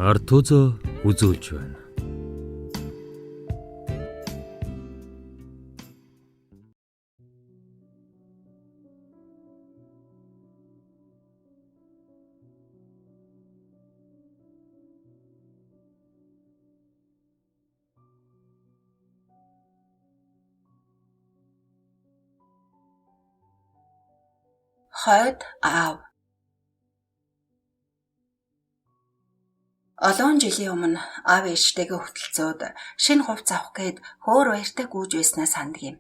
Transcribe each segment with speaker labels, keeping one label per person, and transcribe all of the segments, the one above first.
Speaker 1: ард түзөө үзүүлж байна.
Speaker 2: Хойд аав. Олон жилийн өмнө аав ээжтэйгээ хөтөлцөөд шинэ хувцас авах гээд хөөр баяртай гүйж байснаа санддаг юм.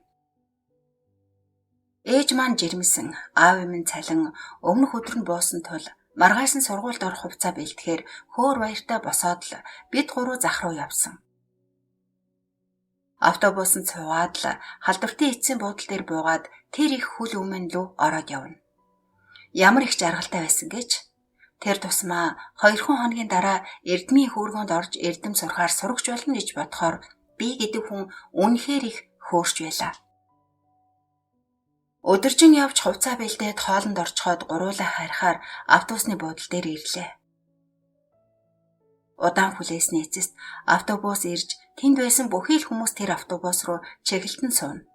Speaker 2: Ээж маань жирэмсэн, аав минь цалин өмнөх өдөр нь буусан тул маргааш нь сургуульд орох хувцас бэлтгэхээр хөөр баяртай босоод л бид гурав зах руу явсан. Автобусанд суугаад л халдвартын эцсийн буудлын дээр буугаад тэр их хүл өмнө лөө ороод явна. Ямар их жаргалтай байсан гэж. Тэр тусмаа 2 хоногийн дараа эрдмийн хүүргөнд орж эрдэм сурахаар сурагч болно гэж бодохоор би гэдэг хүн үнэхээр их хөөрч байлаа. Өдөржин явж хувцас бэлдээд хоолнд орчход гуруулаа харихаар автобусны буудлын дээр ирлээ. Удаан хүлээсний эцэст автобус ирж тэнд байсан бүхий л хүмүүс тэр автобус руу чиглэлтэн сууна.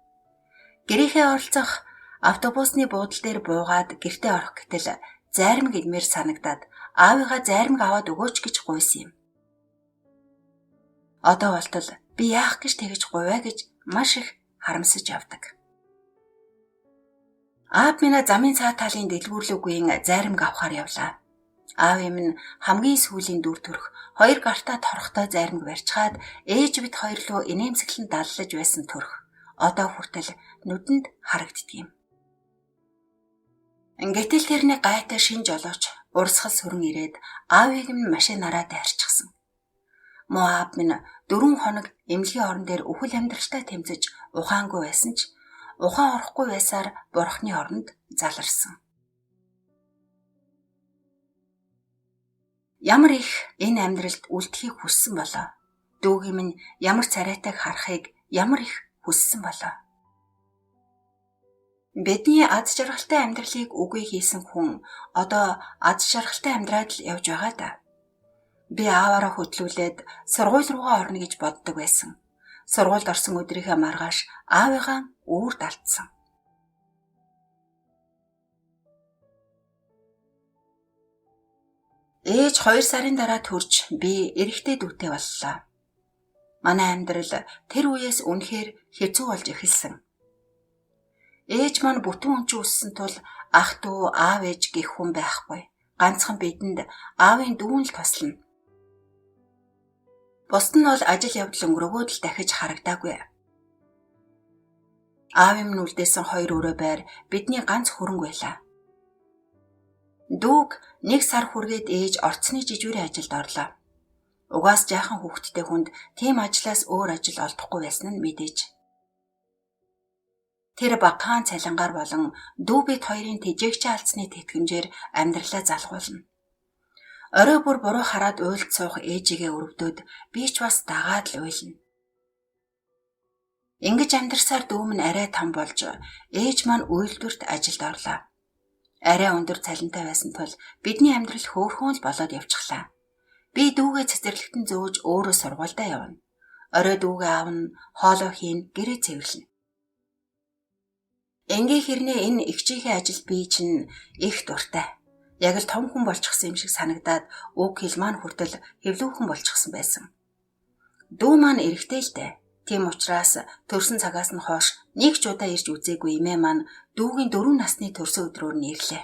Speaker 2: Гэрийнхээ оролцох автобусны буудлын дээр буугаад гэртээ орох гэтэл зарим гэдмээр санагдаад аавыгаа зарим аваад өгөөч гэж гуйсан юм. Одоо болтол би яах гэж тэгж гуйваа гэж маш их харамсаж явдаг. Аав минь замын цаа талын дэлгүүрлүүгийн зарим авахаар явлаа. Аав минь хамгийн сүүлийн дүр төрх 2 гартаа торхтой зарим барьчаад ээж бит хоёр руу инээмсэглэн даллаж байсан төрх. Одоо хүртэл нүдэнд харагддаг юм. Гэтэл тэрний гайтай шин жолооч урсгал сүрэн ирээд аавыг минь машинаараа дайрчихсан. Муу аав минь 4 хоног эмнэлгийн орон дээр үхэл амьдралтай тэмцэж ухаангүй байсан ч ухаан орохгүй байсаар бурхны оронд заларсан. Ямар их энэ амьдралд үлдэхийг хүссэн болоо. Дүүгийн минь ямар царайтайг харахыг ямар их хүссэн болоо. Бидний аз жаргалтай амьдралыг үгүй хийсэн хүн одоо аз жаргалтай амьдраад л явж байгаа да. Би ааваараа хөтлүүлээд сургууль руугаа орно гэж боддог байсан. Сургуульд орсон өдрийнхөө маргааш аавыгаа үүрд алдсан. Ээж 2 сарын дараа төрж би эрэгтэй дүүтэй боллоо. Манай амьдрал тэр үеэс үнэхээр хэцүү болж эхэлсэн. Ээж маань бүтэн өнч үссэн тул ах дүү аав ээж гэх хүн байхгүй. Ганцхан бидэнд аавын дүүн л тослно. Бусд нь бол ажил явдал өнгөрөөгөөд л дахиж харагдаагүй. Аавын минь үлдээсэн 2 өрөө байр бидний ганц хөрөнгө байлаа. Дүүг 1 сар хүргээд ээж орцны жижүүрийн ажилд орлоо. Угаас жаахан хүүхэдтэй хүнд тийм ажлаас өөр ажил олдохгүй байсан нь мэдээж. Тэр багахан цалингаар болон дүү бит хоёрын тэжээгчээ алдсны тэтгэмжээр амьдралаа залгуулна. Орой бүр буруу хараад уйлд суух ээжигээ өрөвдөөд би ч бас дагаад л уйлна. Ингэж амьдрсаар дүү минь арай том болж ээж маань үйлдвэрт ажилд орлоо. Арай өндөр цалинтай байсан тул бидний амьдрал хөөрхөн л болоод явчихлаа. Би дүүгээ цэцэрлэгтэн зөөж өөрөө сургуультай явна. Орой дүүгээ аавна, хоолоо хийн, гэрээ цэвэрлэнэ. Ингээ хэрнээ энэ эгчийнхээ ажил би чинь их дуртай. Яг л том хүн болчихсон юм шиг санагдаад үг хэл маань хүртэл хэвлүүхэн болчихсон байсан. Дүү маань эрэгтэй л дээ. Тийм учраас төрсөн цагаас нь хойш нэг ч удаа ирж үзээгүй эмээ маань дүүгийн 4 насны төрсөн өдрөөр нь ирлээ.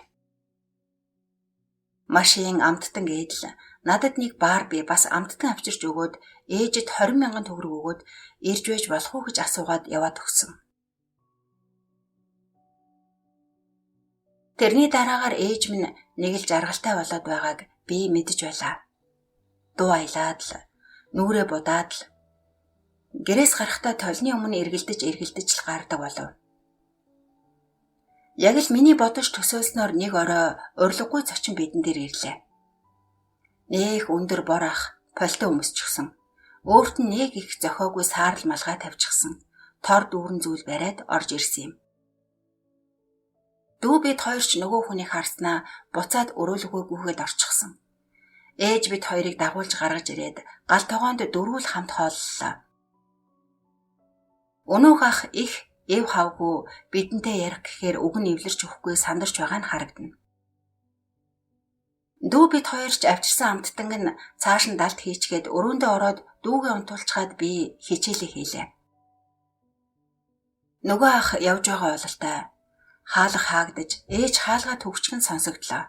Speaker 2: Машин амттан гээдл надад нэг баар би бас амттан авчирч өгөөд ээжэд 20,000 төгрөг өгөөд ирж байж болох уу гэж асуугаад яваад өгсөн. Тэрний дараагаар ээж минь нэг л жаргалтай болоод байгааг би мэдэж байлаа. Дуу аялаад л, нүрээ будаад л, гэрээс гарахдаа толны өмнө эргэлдэж л гардаг болов. Яг л миний бодож төсөөлснөөр нэг орой урилгагүй зочин бидэн дээр ирлээ. Нэх өндөр бор ах, пальто өмсчихсэн. Өөрт нь нэг их зохиогүй саарл малгай тавьчихсан. Тор дүүрэн зүйл бариад орж ирсэн юм. Дүү бид хоёр ч нөгөө хүнийг харснаа буцаад өрөөлгөө гүгээд орчихсон. Ээж бид хоёрыг дагуулж гаргаж ирээд гал тогоонд дөрвөл хамт хооллоо. Өнөөх ах их эв хавгүй бидэнтэй ярих гэхээр үг нь эвлэрч өгөхгүй сандарч байгаа нь харагдана. Дүү бид хоёрч авчирсан амттанг нь цааш нь далд хийчгээд өрөөндөө ороод дүүгээ унтуулчаад би хичээлээ хийлээ. Нөгөө ах явж байгаа бололтой. Хаалга хаагдаж ээж хаалгаа төгчгөн сонсогдлоо.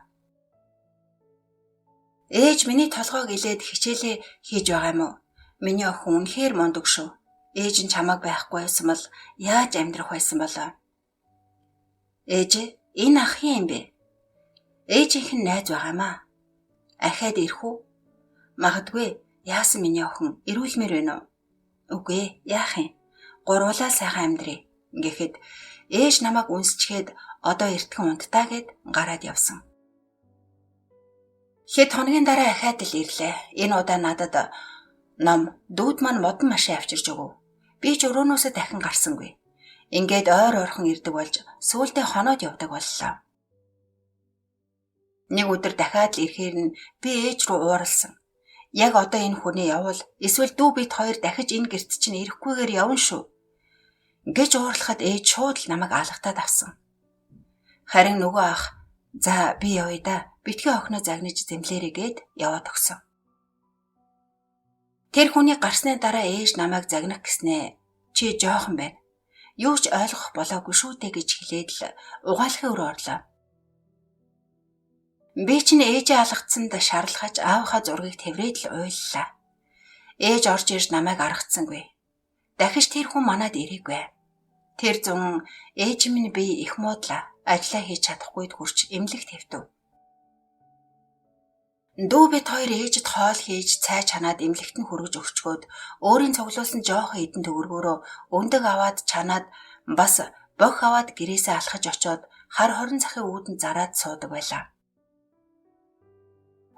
Speaker 2: Ээж миний толгойг илээд хичээлээ хийж байгаа юм уу? Миний охин үнэхээр мундаг шүү. Ээж нь чамайг байхгүй байсан бол яаж амьдрах байсан болоо? Ээж, энэ ахын юм бэ? Ээжийнх нь найз байгаамаа. Ахаад ирэх үү? Магадгүй яасан миний охин ирүүлмээр байна уу? Үгүй яах юм? Гурвуулаа сайхан амьдрий. Гэхэд ээж намайг үнсчгээд одоо эртхэн унттаа гэд гараад явсан. Хэд хоногийн дараа ахаад л ирлээ. Энэ удаа надад ном дүүд маань модон машин авчирч өгөв. Би ч өрөөнөөсөө дахин гарсангүй. Ингээд ойр ойрхон ирдэг болж сүүлдээ хоноод явдаг боллоо. Нэг өдөр дахиад л ирэхээр нь би ээж рүү ууралсан. Яг одоо энэ хүнээ явуул эсвэл дүү бид хоёр дахиж энэ гэрт чинь ирэхгүйгээр явна шүү. Гэж уурлахад ээж шууд л намайг алгатаад авсан. Харин нөгөө ах за би явъя да. Битгий охиноо загнаж зэмлээрэй гэд яваад өгсөн. Тэр хүний гарсны дараа ээж намайг загнах гэснээ чи жоохон байна. Юу ч ойлгох болоогүй шүү дээ гэж хэлээд л угаалгын өрөө орлоо. Би чинь ээжээ алгацсанд шаарлахаж аавынхаа зургийг тэврээд л уйллаа. Ээж орж ирж намайг аргацсангүй. Дахиж тэр хүн манад ирээгүй. Тэр зун ээж минь би их муудлаа. Ажлаа хийж чадахгүй хурч эмнэлэг твтв. Дүү бид хоёр ээжэд хоол хийж цай чанаад эмнэлэгт нь хүргэж өгчгөөд өөрийн цуглуулсан жоохон эдэн төгрөгөөрөө өндөг аваад чанаад бас бох аваад гэрээсээ алхаж очоод хар хорон захын үүдэн зараад суудаг байлаа.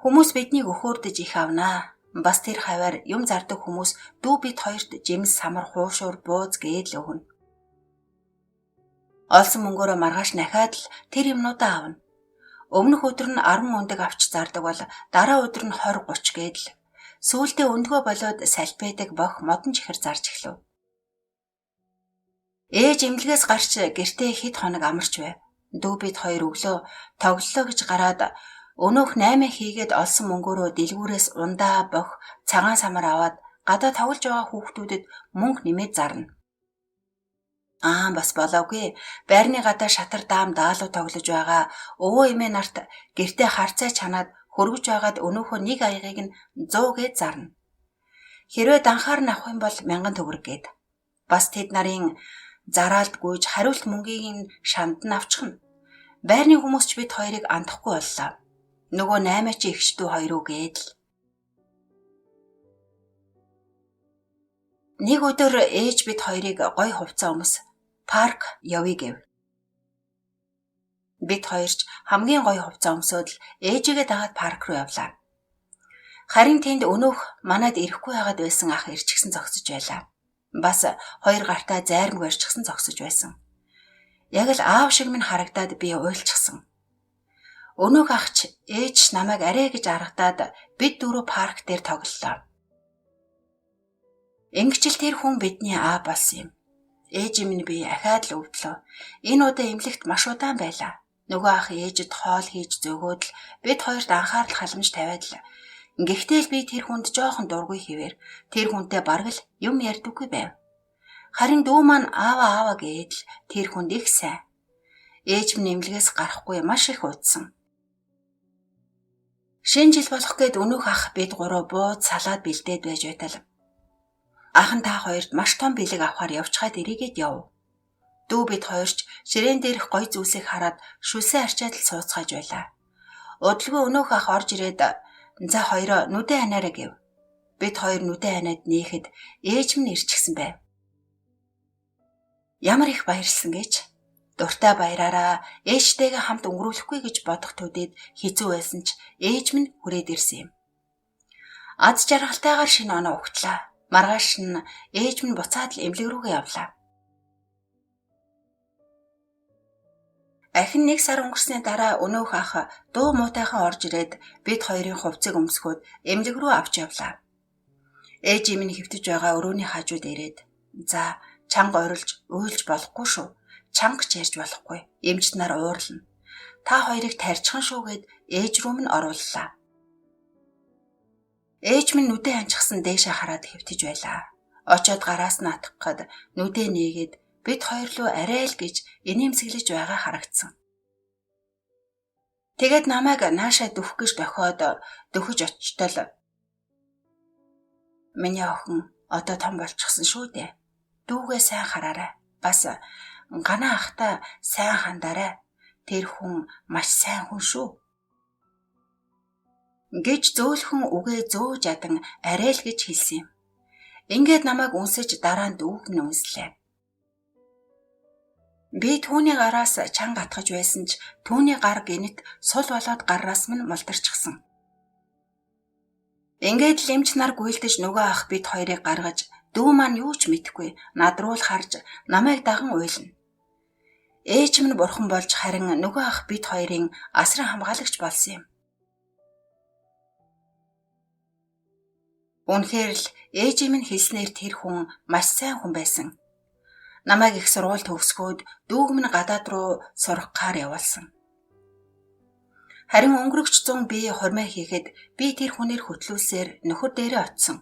Speaker 2: Хүмүүс биднийг өхөөрдөж их авнаа. Бас тэр хаваар юм зардаг хүмүүс дүү бид хоёрт жимс самар хуушуур бууз гээд л өгнө. Олсон мөнгөөрөө маргааш нахаад л тэр юмнуудаа авна. Өмнөх өдөр нь 10 өндөг авч зардаг бол дараа өдөр нь 20 30 гээд л сүүлдээ өндгөө болоод салбидаг бох модон чихэр зарж эхлэв. Ээж эмнэлгээс гарч гэртээ хэд хоног амарч байв. Дүү бид хоёр өглөө тоглолоо гэж гараад өнөөх 8 хийгээд олсон мөнгөөрөө дэлгүүрээс ундаа бох цагаан самар аваад гадаа тоглож байгаа хүүхдүүдэд мөнгө нэмээд зарна. Бас болоогүй. Байрны гадаа шатар даам даалуу тоглож байгаа өвөө эмээ нарт гэртээ харцаа чанаад хөргөж байгаад өнөөхөө нэг аягийг нь 100 гээд зарна. Хэрвээ данхаар нь авах юм бол 1000 төгрөг гээд. Бас тэд нарын зараалд гүйж хариулт мөнгийг нь шанд нь авчихна. Байрны хүмүүс ч бид хоёрыг андахгүй боллоо. Нөгөө 8 чи эгчдүү хоёроо гээд л. Нэг өдөр ээж бид хоёрыг гой хувцас өмс парк явъя гэв. Бид хоёрч хамгийн гоё хувцас өмсөөд л ээжигээ дагаад парк руу явлаа. Харин тэнд өнөөх манад ирэхгүй байгаад байсан ах ирчихсэн зогсож байлаа. Бас хоёр гартаа зайрмаг барьчихсан зогсож байсан. Яг л аав шиг минь харагдаад би уйлчихсан. Өнөөх ахч ээж намайг арай гэж аргадаад бид дөрөв парк дээр тоглолоо. Ингэжл тэр хүн бидний аа болсон юм. Ээж минь би ахаад л өвдлөө. Энэ удаа эмнэлэгт маш удаан байлаа. Нөгөө ах ээжэд хоол хийж зөөгөөд л бид хоёрт анхаарал халамж тавиад л. Гэхдээ л би тэр хүнд жоохон дургүй хэвээр тэр хүнтэй бараг л юм ярьдаггүй байв. Харин дүү маань аава гээд л тэр хүнд их сайн. Ээж минь эмнэлгээс гарахгүй маш их удсан. Шинэ жил болох гээд өнөөх ах бид гурав бууд салаад бэлдээд байж байтал. Ахын та хоёрт маш том бэлэг авахар явчихад эрийгээд яв. Дүү бид хоёрч ширээн дээрх гой зүйлсийг хараад шүлсээ арчаад л сууцгааж байлаа. Удалгүй өнөөх ах орж ирээд за хоёроо нүдэн ханаараа гэв. Бид хоёр нүдэн ханаад нээхэд ээж минь ирчихсэн байв. Ямар их баярлсан гэж. Дуртай баяраараа ээжтэйгээ хамт өнгөрүүлэхгүй гэж бодох төдийд хэцүү байсан ч ээж минь хүрээд ирсэн юм. Аз жаргалтайгаар шинэ оноо өгтлээ. Маргааш нь ээж минь буцаад л эмнэлэг рүүгээ явлаа. Ахин 1 сар өнгөрсний дараа өнөөх ах дуу муутайхан орж ирээд бид хоёрын хувцсыг өмсгөөд эмнэлэг рүү авч явлаа. Ээж минь хэвтэж байгаа өрөөний хажууд ирээд "За, чанга орилж уйлж болохгүй шүү. Чанга ч ярьж болохгүй. Эмч нар уурлана. Та хоёрыг тарьчихан шүүгээд ээж рүү минь орууллаа." Ээж минь нүдээ ханчихсан дээшээ хараад хэвтэж байлаа. Очоод гараас нь атгахад нүдээ нээгээд бид хоёр руу арай л гэж инээмсэглэж байгаа харагдсан. Тэгээд намайг наашаа дөхөх гэж дөхөж очтол "Миний охин одоо том болчихсон шүү дээ. Дүүгээ сайн хараарай. Бас ганаа ахта сайн хандаарай. Тэр хүн маш сайн хүн шүү" гэж зөөлхөн үгээ зөөж ядан арай л гэж хэлсэн юм. Ингээд намайг үнсэж дараа нь дүүг нь үнслээ. Би түүний гараас чанга атгаж байсан ч түүний гар гинэт сул болоод гарраас минь мулдарчихсан. Ингээд л эмч нар гуйлдэж нөгөө ах бид хоёрыг гаргаж дүү маань юу ч мэдэхгүй над руу л харж намайг даган уйлна. Ээж минь бурхан болж харин нөгөө ах бид хоёрын асран хамгаалагч болсон юм. Үнэхээр л ээж минь хэлснээр тэр хүн маш сайн хүн байсан. Намайг их сургууль төгсгөөд дүүг минь гадаад руу сурахаар явуулсан. Харин өнгөрөгч 100 би хормой хийхэд би тэр хүнээр хөтлүүлсээр нөхөр дээрээ очсон.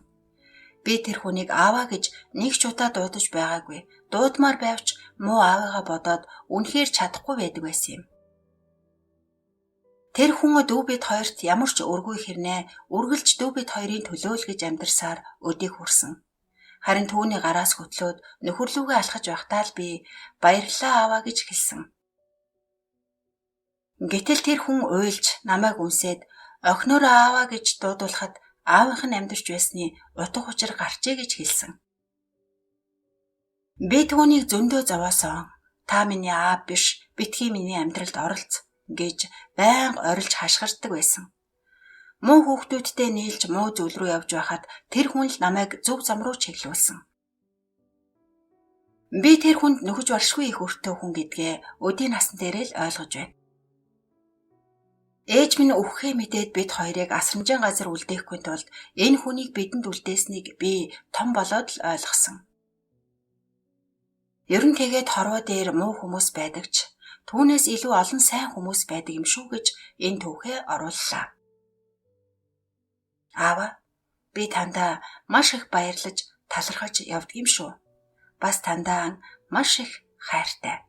Speaker 2: Би тэр хүнийг ааваа гэж нэг ч удаа дуудаж байгаагүй. Дуудмаар байвч муу аавыгаа бодоод үнэхээр чадахгүй байдаг байсан юм. Тэр хүн дүү бид хоёрт ямар ч өргөй хэрнээ үргэлж дүү бид хоёрын төлөө л гэж амьдарсаар өдийг хүрсэн. Харин түүний гараас хөтлөөд нөхөрлүүгээ алхаж байхдаа л би "Баярлалаа ааваа" гэж хэлсэн. Гэтэл тэр хүн уйлж намайг үнсээд "Охиноор ааваа" гэж дуудуулахад аавынх нь амьдарч байсны утга учир гарчээ гэж хэлсэн. Би түүнийг зөндөө зовоосоо "Та миний аав биш, битгий миний амьдралд оролц" гэж байнга орилж хашгирддаг байсан. Муу хүүхдүүдтэй нийлж муу зүйл рүү явж байхад тэр хүн л намайг зөв зам руу чиглүүлсэн. Би тэр хүнд нөхөж болшгүй их өртөө хүн гэдгээ өдийн насн дээрээ л ойлгож байна. Ээж минь өвхөө мэдээд бид хоёрыг асрамжийн газар үлдээхгүй тулд энэ хүнийг бидэнд үлдээснийг би том болоод л ойлгосон. Ер нь тэгээд хорвоо дээр муу хүмүүс байдаг ч түүнээс илүү олон сайн хүмүүс байдаг юм шүү гэж энэ түүхээ орууллаа. Аава, би тандаа маш их баярлаж талархаж явдаг юм шүү. Бас тандаа маш их хайртай.